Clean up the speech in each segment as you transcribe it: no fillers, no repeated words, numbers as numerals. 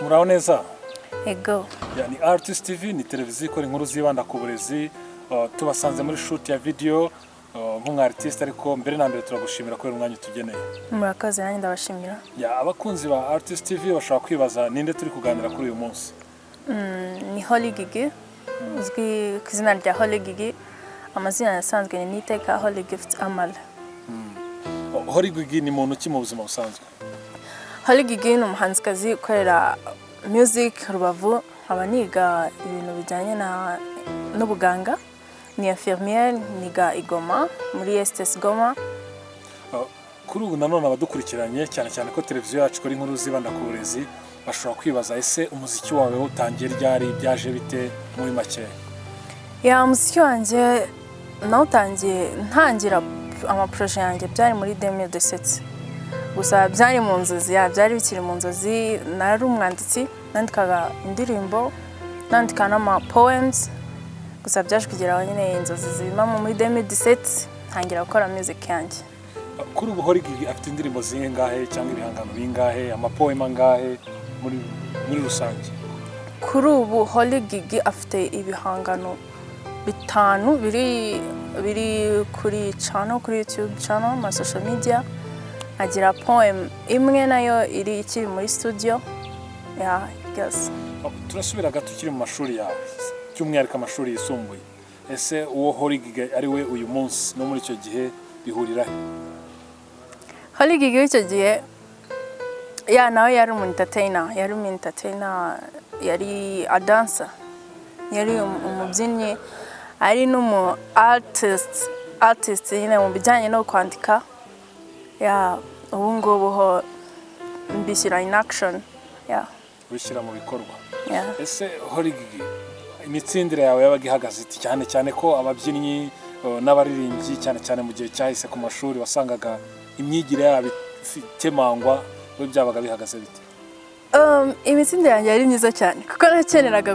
Muraho neza? Ego. Ni Artist TV, ni televiziyo ikora inkuru zibanda ku burezi. Tubasanze muri shoot ya video nk'umwartiste, ariko mbere na mbere turagushimira kubera umwanya tugeneye. Murakoze, nanjye ndabashimira. Abakunzi ba Artist TV bashaka kwibaza ninde turi kuganira kuri uyu munsi? Ni Holy Gigi. Uzwi ku izina rya Holy Gigi. Amazina yasanzwe ni Niteka Holy Gift Amal. Holy Gigi ni muntu ki mu buzima busanzwe? Holy Gigi ni umuhanzikazi ukorera music Rubavu, abaniga ibintu bijyanye n'ubuganga. Ni infirmière, niga igoma muri STS Goma. Kuri ubu nanone abadukurikiranye cyane cyane ko televiziyo yacu ikora inkuru zibanda ku burezi, bashobora kwibaza ese umuziki wawe utangiye ryari, byaje bite muri make? Umuziki wanjye nawutangiye ntangira amaproje yanjye byari muri 2017. Gusa byari mu nzozi, byari bikiri mu nzozi. Nari umwanditsi, nandikaga indirimbo, nandika n'ama poems. Gusa byaje kugeraho nyine inzozi zibamo muri 2017 ntangira gukora music yanjye. Kuri ubu Holy Gigi afite indirimbo zingahe cyangwa ibihangano bingahe, amapoema angahe muri rusange? Kuri ubu Holy Gigi afite ibihangano bitanu biri kuri channel, kuri YouTube channel, ma social media. Agira poem imwe nayo iri ikiri muri studio. Yes. Turasubira gato ukiri mu mashuri yawe, by'umwihariko amashuri yisumbuye. Ese uwo Holy Gigi ari we uyu munsi no muri icyo gihe bihurira he? Holy Gigi icyo gihe nawe yari entertainer, yari a dancer, yari umubyinnyi, ari n'umu artist nyine mu bijyanye no kwandika. Ubu ngubu ho mbishyira in action. Bishyira mu bikorwa. Ese Holy Gigi imitsindire yawe yabaga ihagaze iti, cyane cyane ko ababyinnyi n'abaririmbyi cyane cyane mu gihe cyahise ku mashuri wasangaga imyigire yabo itemangwa, we byabaga bihagaze bite? Imitsindire yanjye yari myiza cyane kuko nakenaga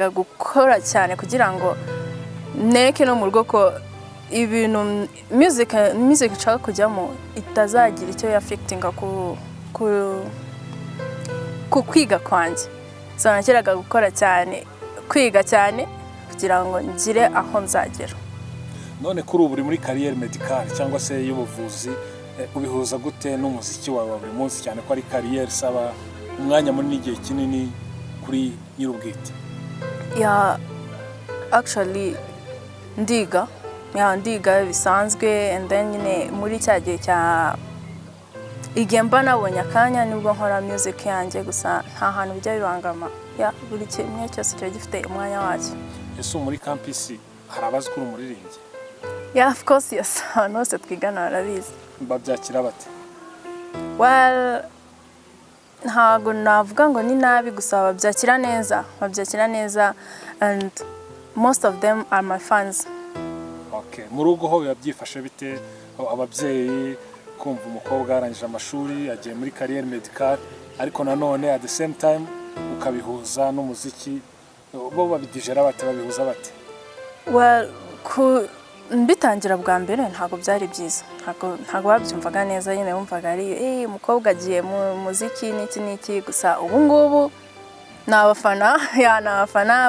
gukora cyane kugira ngo neke no mu rugo ko ibintu music nshaka kujyamo itazagira icyo affectinga ku kwiga kwanjye. So nakeraga gukora cyane, kwiga cyane kugira ngo ngire aho nzagera. None kuri ubu uri muri carrière médicale cyangwa se y'ubuvuzi, ubihuza gute n'umuziki wawe wa buri munsi, cyane ko ari carrière saba umwanya munini igihe kinini kuri nyirubwite? Actually ndiga bisanzwe, and then nyine muri cya gihe cya igemba nabonye akanya nibwo nkora music yanjye. Gusa nta hantu bijya bibangama, buri kimwe cyose kiba gifite umwanya wacyo. Ese muri campus hari abazi kuri umuririmbyi? Of course, yes. Abantu bose twigana barabizi. Babyakira bate? Well, ntago navuga ngo ni nabi, gusa babyakira neza, and most of them are my fans. Okay. Mu rugo ho yabyifashe bite? Ababyeyi kumva umukobwa arangije amashuri agiye muri carrière médicale, ariko nanone at the same time ukabihuza n'umuziki, bo babidijera bate, babihuza bate? Well, mbitangira bwa mbere ntago byari byiza, ntago babyumvaga neza, nyine bumvaga ari umukobwa agiye mu muziki n'iki. Gusa ubu ngubu n'abafana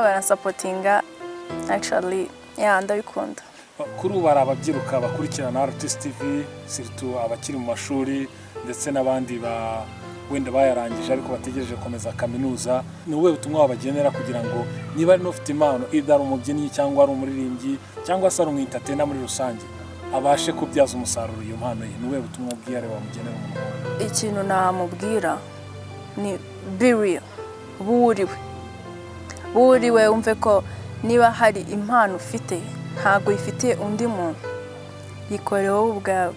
barasupportinga. Actually ndabikunda. Kuri ubu hari ababyiruka bakurikirana Artist TV, surtout abakiri mu mashuri ndetse n'abandi wenda bayarangije ariko bategereje komeza kaminuza. Ni wowe ubutumwa wabagenera kugira ngo niba ari n'ufite impano, either umubyinnyi cyangwa ari umuririmbyi cyangwa se ari umwentertainer muri rusange, abashe kubyaza umusaruro iyo mpano ye? Ni wowe ubutumwa bwihariye wamugenera umuntu? Ikintu namubwira ni be real, buriwe umve ko niba hari impano ufite ntago ifitiye undi muntu, yikoreho ubwawe.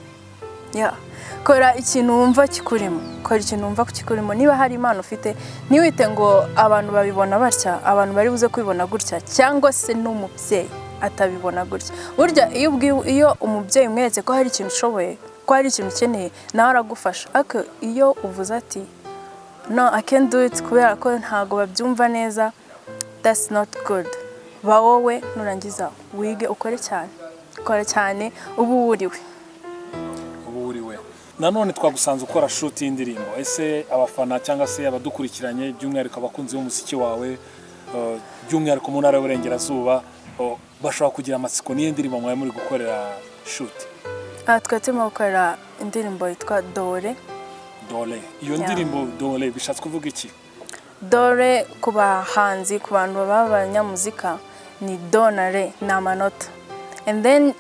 Kora ikintu wumva kikurimo, niba hari impano ufite ntiwite ngo abantu babibona batya, abantu bari buze kubibona gutya, cyangwa se n'umubyeyi atabibona gutya. Burya iyo umubyeyi umweretse ko hari ikintu ushoboye, ko hari ikintu ukeneye, nawe aragufasha. Ariko iyo uvuze ati no, I can't do it kubera ko ntago babyumva neza, that's not good. Ba wowe nurangiza wige ukore cyane, ubu uriwe. nanone twagusanze ukora shoot y'indirimbo, ese abafana cyangwa se abadukurikiranye by'umwihariko abakunzi b'umuziki wawe by'umwihariko mu ntara y'Uburengerazuba bashobora kugira amatsiko n'iyo ndirimbo mwaye muri gukorera shoot? Twari turimo gukora indirimbo yitwa Dore. Iyo ndirimbo Dore bishatse kuvuga iki? Dore ku bahanzi, ku bantu b'abanyamuzika ni do na re, ni amanota. And then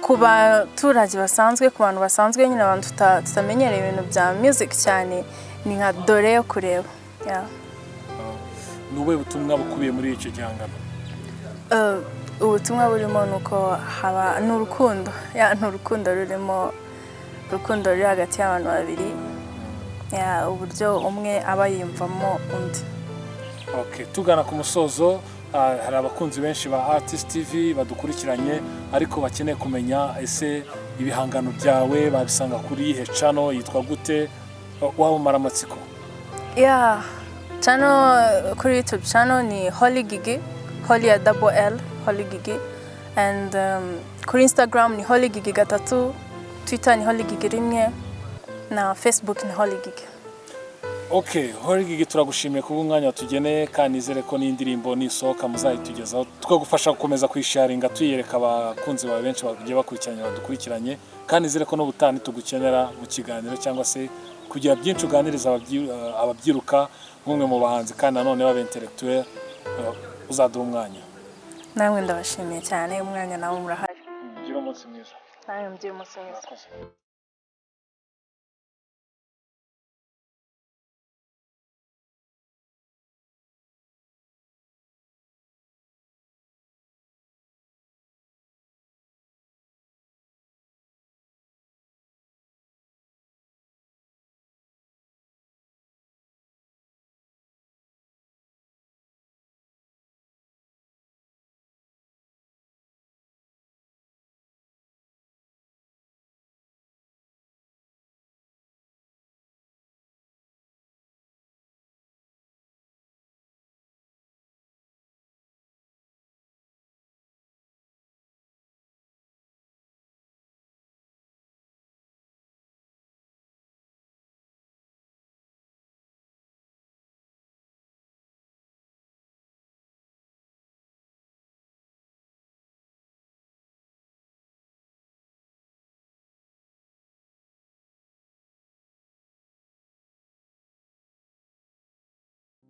ku baturage basanzwe, ku bantu basanzwe nyine abantu tutamenyereye ibintu bya music cyane, ni nka dore yo kureba. Ni ubuhe butumwa bukubiye muri icyo gihangano? Ubutumwa burimo nuko haba n'urukundo, n'urukundo rurimo, urukundo ruri hagati y'abantu babiri, uburyo umwe aba yiyumvamo undi. Tugana ku musozo, hari abakunzi benshi ba Artist TV badukurikiranye ariko bakeneye kumenya ese ibihangano byawe babisanga kuri ihe channel yitwa gute, wabumara amatsiko? Channel kuri YouTube channel ni Holy Gigi, Holy ya double L, Holy Gigi, and kuri Instagram ni Holy Gigi 3, Twitter ni Holy Gigi 1, na Facebook ni Holy Gigi. Holy Gigi, turagushimiye kuba umwanya watugeneye kandi nizere ko n'indirimbo nisohoka muzayitugezaho twagufasha gukomeza kwisharinga tuyereka abakunzi bawe benshi bagiye badukurikiranye, kandi nizere ko n'ubutani tugukenera mu kiganiro cyangwa se kugira byinshi uganiriza ababyiruka nk'umwe mu bahanzi kandi nanone b'abentellectuel, uzaduha umwanya. Namwe ndabashimiye cyane, umwanya nawe murahari. Gira umunsi mwiza. Namwe mugire umunsi mwiza.